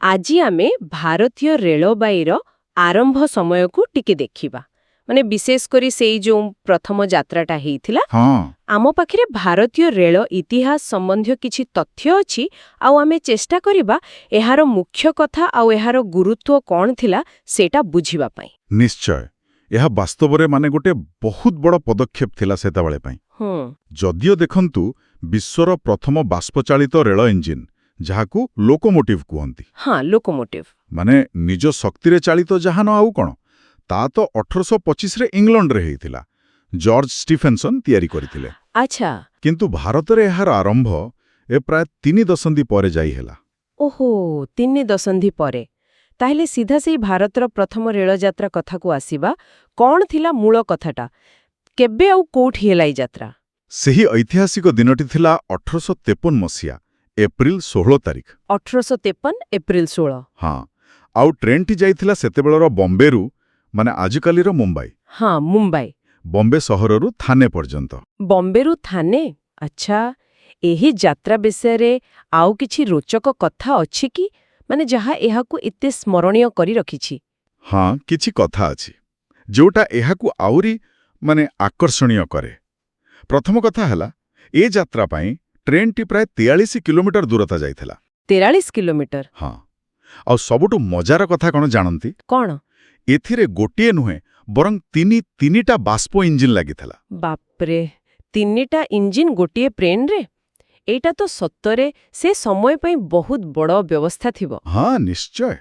ଆଜି ଆମେ ଭାରତୀୟ ରେଳବାଇର ଆରମ୍ଭ ସମୟକୁ ଟିକେ ଦେଖିବା। ମାନେ ବିଶେଷ କରି ସେଇ ଯେଉଁ ପ୍ରଥମ ଯାତ୍ରାଟା ହେଇଥିଲା। ହଁ ଆମ ପାଖରେ ଭାରତୀୟ ରେଳ ଇତିହାସ ସମ୍ବନ୍ଧୀୟ କିଛି ତଥ୍ୟ ଅଛି, ଆଉ ଆମେ ଚେଷ୍ଟା କରିବା ଏହାର ମୁଖ୍ୟ କଥା ଆଉ ଏହାର ଗୁରୁତ୍ୱ କ'ଣ ଥିଲା ସେଇଟା ବୁଝିବା ପାଇଁ। ନିଶ୍ଚୟ। ଏହା ବାସ୍ତବରେ ମାନେ ଗୋଟେ ବହୁତ ବଡ଼ ପଦକ୍ଷେପ ଥିଲା ସେତେବେଳେ ପାଇଁ। ଯଦିଓ ଦେଖନ୍ତୁ ବିଶ୍ୱର ପ୍ରଥମ ବାଷ୍ପଚାଳିତ ରେଳ ଇଞ୍ଜିନ୍, ଯାହାକୁ ଲୋକୋମୋଟିଭ୍ କୁହନ୍ତି, ହଁ, ଲୋକୋମୋଟିଭ୍। ମାନେ ନିଜ ଶକ୍ତିରେ ଚାଳିତ ଜାହାନ ଆଉ କ'ଣ, ତା ତ 1825ରେ ଇଂଲଣ୍ଡରେ ହେଇଥିଲା। ଜର୍ଜ ଷ୍ଟିଫେନସନ୍ ତିଆରି କରିଥିଲେ। ଆଚ୍ଛା। କିନ୍ତୁ ଭାରତରେ ଏହାର ଆରମ୍ଭ ପ୍ରାୟ 3 ଦଶନ୍ଧି ପରେ ଯାଇ ହେଲା। ଓହୋ, 3 ଦଶନ୍ଧି ପରେ। ତାହେଲେ ସିଧା ସେଇ ଭାରତର ପ୍ରଥମ ରେଳଯାତ୍ରା କଥାକୁ ଆସିବା। କ'ଣ ଥିଲା ମୂଳ କଥାଟା? କେବେ ଆଉ କୋଉଠି ହେଲା ଏଇ ଯାତ୍ରା? ସେହି ଐତିହାସିକ ଦିନଟି ଥିଲା 1853 ମସିହା ଏପ୍ରିଲ 16 ତାରିଖ। 1853 ଏପ୍ରିଲ 16। ହଁ, ଆଉ ଟ୍ରେନ୍ଟି ଯାଇଥିଲା ସେତେବେଳର ବମ୍ବେରୁ, ମାନେ ଆଜିକାଲିର ମୁମ୍ବାଇ। ହଁ, ମୁମ୍ବାଇ। ବମ୍ବେ ସହରରୁ ଥାନେ ପର୍ଯ୍ୟନ୍ତ। ବମ୍ବେରୁ ଥାନେ? ଆଚ୍ଛା। ଏହି ଯାତ୍ରା ବିଷୟରେ ଆଉ କିଛି ରୋଚକ କଥା ଅଛି କି, ମାନେ ଯାହା ଏହାକୁ ଏତେ ସ୍ମରଣୀୟ କରି ରଖିଛି? ହଁ, କିଛି କଥା ଅଛି ଯୋଉଟା ଏହାକୁ ଆହୁରି ଆକର୍ଷଣୀୟ କରେ। ପ୍ରଥମ କଥା ହେଲା, ଏ ଯାତ୍ରା ପାଇଁ ଟ୍ରେନ୍ଟି ପ୍ରାୟ 43 କିଲୋମିଟର ଦୂରତା ଯାଇଥିଲା। 43 କିଲୋମିଟର? ହଁ, ଆଉ ସବୁଠୁ ମଜାର କଥା କ'ଣ ଜାଣନ୍ତି? କ'ଣ? ଏଥିରେ ଗୋଟିଏ ନୁହେଁ, ବରଂ ତିନିଟା ବାଷ୍ପ ଇଞ୍ଜିନ୍ ଲାଗିଥିଲା। ବାପ୍ରେ, 3ଟା ଇଞ୍ଜିନ୍ ଗୋଟିଏ ଟ୍ରେନ୍ରେ? ଏଇଟା ତ ସତରେ ସେ ସମୟ ପାଇଁ ବହୁତ ବଡ଼ ବ୍ୟବସ୍ଥା ଥିବ। ହଁ, ନିଶ୍ଚୟ।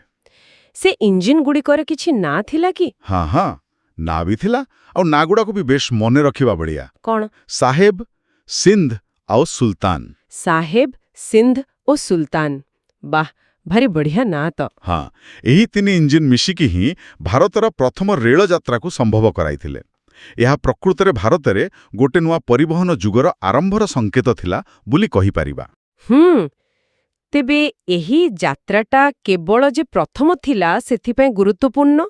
ସେ ଇଞ୍ଜିନ୍ଗୁଡ଼ିକରେ କିଛି ନାଁ ଥିଲା କି? ହଁ, ନାଁ ବି ଥିଲା, ଆଉ ନାଁଗୁଡ଼ାକୁ ବି ବେଶ ମନେ ରଖିବା ଭଳିଆ। କ'ଣ? ସାହେବ, ସିନ୍ଧ ଆଉ ସୁଲତାନ। ସାହେବ, ସିନ୍ଧ ଓ ସୁଲତାନ। ବାଃ, ଭାରି ବଢ଼ିଆ ନାଁ ତ। ହଁ, ଏହି 3 ଇଞ୍ଜିନ୍ ମିଶିକି ହିଁ ଭାରତର ପ୍ରଥମ ରେଳଯାତ୍ରାକୁ ସମ୍ଭବ କରାଇଥିଲେ। ଏହା ପ୍ରକୃତରେ ଭାରତରେ ଗୋଟେ ନୂଆ ପରିବହନ ଯୁଗର ଆରମ୍ଭର ସଂକେତ ଥିଲା ବୋଲି କହିପାରିବା। ତେବେ ଏହି ଯାତ୍ରାଟା କେବଳ ଯେ ପ୍ରଥମ ଥିଲା ସେଥିପାଇଁ ଗୁରୁତ୍ୱପୂର୍ଣ୍ଣ,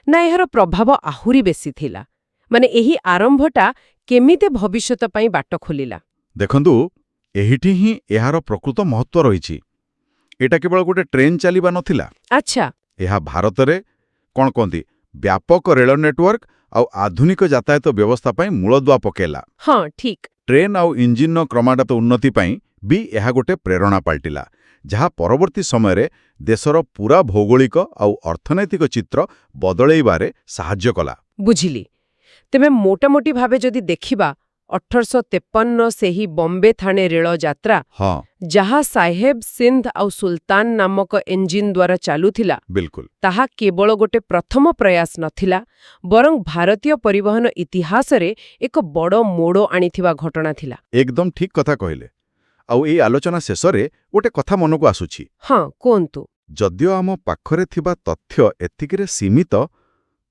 ନା ଏହାର ପ୍ରଭାବ ଆହୁରି ବେଶୀ ଥିଲା? ମାନେ ଏହି ଆରମ୍ଭଟା କେମିତି ଭବିଷ୍ୟତ ପାଇଁ ବାଟ ଖୋଲିଲା? ଦେଖନ୍ତୁ, ଏହିଠି ହିଁ ଏହାର ପ୍ରକୃତ ମହତ୍ତ୍ୱ ରହିଛି। ଏଟା କେବଳ ଗୋଟେ ଟ୍ରେନ୍ ଚାଲିବା ନଥିଲା। ଆଚ୍ଛା। ଏହା ଭାରତରେ କ'ଣ କହନ୍ତି, ବ୍ୟାପକ ରେଳ ନେଟୱାର୍କ ଆଉ ଆଧୁନିକ ଯାତାୟାତ ବ୍ୟବସ୍ଥା ପାଇଁ ମୂଳଦୁଆ ପକେଇଲା। ହଁ, ଠିକ୍। ଟ୍ରେନ୍ ଆଉ ଇଞ୍ଜିନ୍ର କ୍ରମାଗତ ଉନ୍ନତି ପାଇଁ ବି ଏହା ଗୋଟେ ପ୍ରେରଣା ପାଲଟିଲା, ଯାହା ପରବର୍ତ୍ତୀ ସମୟରେ ଦେଶର ପୁରା ଭୌଗୋଳିକ ଆଉ ଅର୍ଥନୈତିକ ଚିତ୍ର ବଦଳେଇବାରେ ସାହାଯ୍ୟ କଲା। ବୁଝିଲି। ତେବେ ମୋଟାମୋଟି ଭାବେ ଯଦି ଦେଖିବା, 1853ର ସେହି ବମ୍ବେ ଥାଣେ ରେଳ ଯାତ୍ରା, ହଁ, ଯାହା ସାହେବ, ସିନ୍ଧ ଆଉ ସୁଲତାନ ନାମକ ଇଞ୍ଜିନ୍ ଦ୍ୱାରା ଚାଲୁଥିଲା, ବିଲକୁଲ। ତାହା କେବଳ ଗୋଟେ ପ୍ରଥମ ପ୍ରୟାସ ନଥିଲା, ବରଂ ଭାରତୀୟ ପରିବହନ ଇତିହାସରେ ଏକ ବଡ଼ ମୋଡ଼ ଆଣିଥିବା ଘଟଣା ଥିଲା। ଏକଦମ ଠିକ୍ କଥା କହିଲେ। ଆଉ ଏଇ ଆଲୋଚନା ଶେଷରେ ଗୋଟେ କଥା ମନକୁ ଆସୁଛି। ହଁ, କୁହନ୍ତୁ। ଯଦିଓ ଆମ ପାଖରେ ଥିବା ତଥ୍ୟ ଏତିକିରେ ସୀମିତ,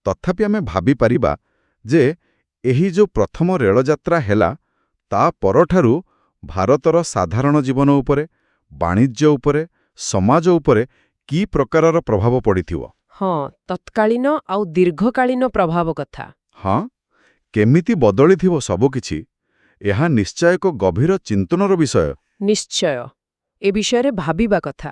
ତଥାପି ଆମେ ଭାବିପାରିବା ଯେ ଏହି ଯେଉଁ ପ୍ରଥମ ରେଳଯାତ୍ରା ହେଲା, ତା ପରଠାରୁ ଭାରତର ସାଧାରଣ ଜୀବନ ଉପରେ, ବାଣିଜ୍ୟ ଉପରେ, ସମାଜ ଉପରେ କି ପ୍ରକାରର ପ୍ରଭାବ ପଡ଼ିଥିବ। ହଁ, ତତ୍କାଳୀନ ଆଉ ଦୀର୍ଘକାଳୀନ ପ୍ରଭାବ କଥା। ହଁ, କେମିତି ବଦଳିଥିବ ସବୁକିଛି, ଏହା ନିଶ୍ଚୟ ଏକ ଗଭୀର ଚିନ୍ତନର ବିଷୟ। ନିଶ୍ଚୟ। ଏ ବିଷୟରେ ଭାବିବା କଥା।